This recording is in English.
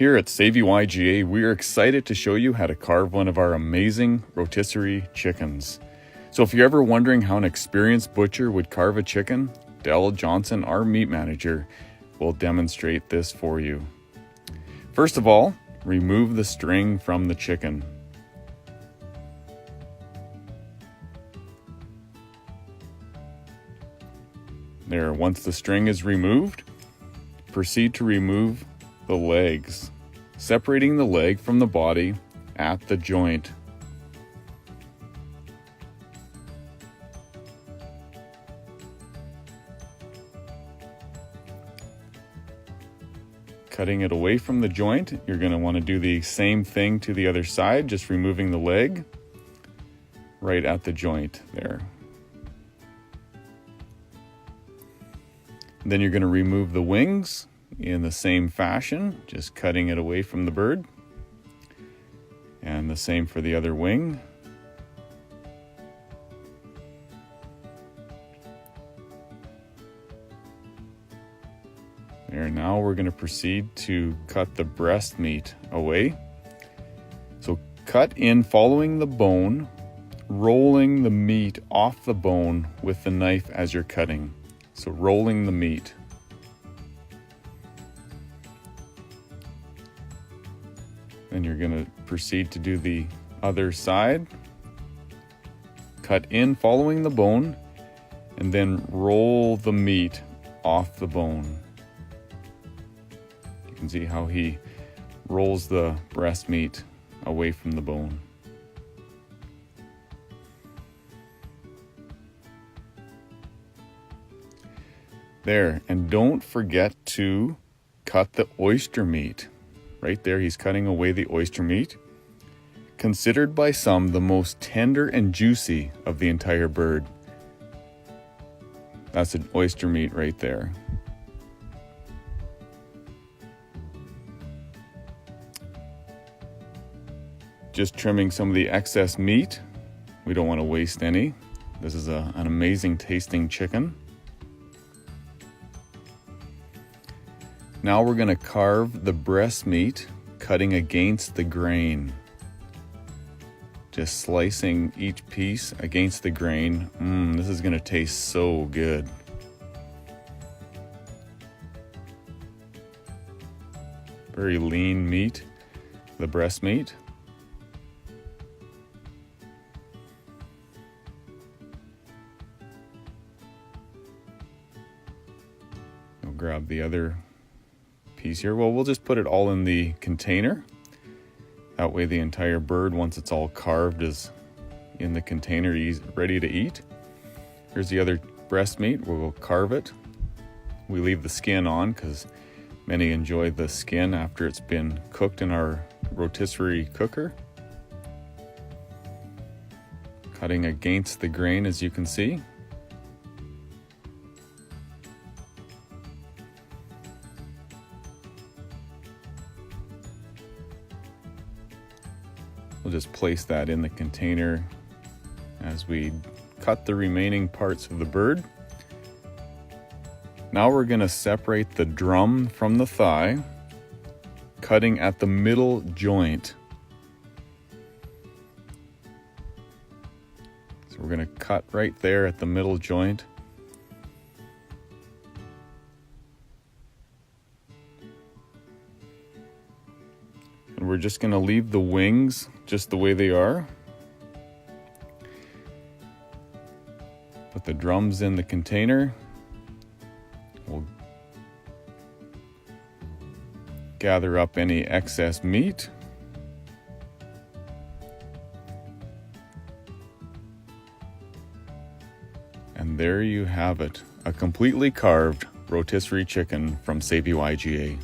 Here at YGA, we are excited to show you how to carve one of our amazing rotisserie chickens. So if you're ever wondering how an experienced butcher would carve a chicken, Dell Johnson, our meat manager, will demonstrate this for you. First of all, remove the string from the chicken. There, once the string is removed, proceed to remove the legs, separating the leg from the body at the joint. Cutting it away from the joint, you're going to want to do the same thing to the other side, just removing the leg right at the joint there. Then you're going to remove the wings in the same fashion, just cutting it away from the bird. And the same for the other wing. There, now we're going to proceed to cut the breast meat away. So cut in following the bone, rolling the meat off the bone with the knife as you're cutting. So rolling the meat. Then you're going to proceed to do the other side. Cut in following the bone and then roll the meat off the bone. You can see how he rolls the breast meat away from the bone. There, and don't forget to cut the oyster meat. Right there, he's cutting away the oyster meat. Considered by some the most tender and juicy of the entire bird. That's an oyster meat right there. Just trimming some of the excess meat. We don't want to waste any. This is an amazing tasting chicken. Now we're going to carve the breast meat, cutting against the grain. Just slicing each piece against the grain. This is going to taste so good. Very lean meat, the breast meat. We'll grab the other piece here. Well, we'll just put it all in the container. That way the entire bird, once it's all carved, is in the container, ready to eat. Here's the other breast meat. We'll carve it. We leave the skin on because many enjoy the skin after it's been cooked in our rotisserie cooker. Cutting against the grain, as you can see. We'll just place that in the container as we cut the remaining parts of the bird. Now we're going to separate the drum from the thigh, cutting at the middle joint. So we're going to cut right there at the middle joint. And we're just going to leave the wings just the way they are. Put the drums in the container. We'll gather up any excess meat. And there you have it, a completely carved rotisserie chicken from YGA.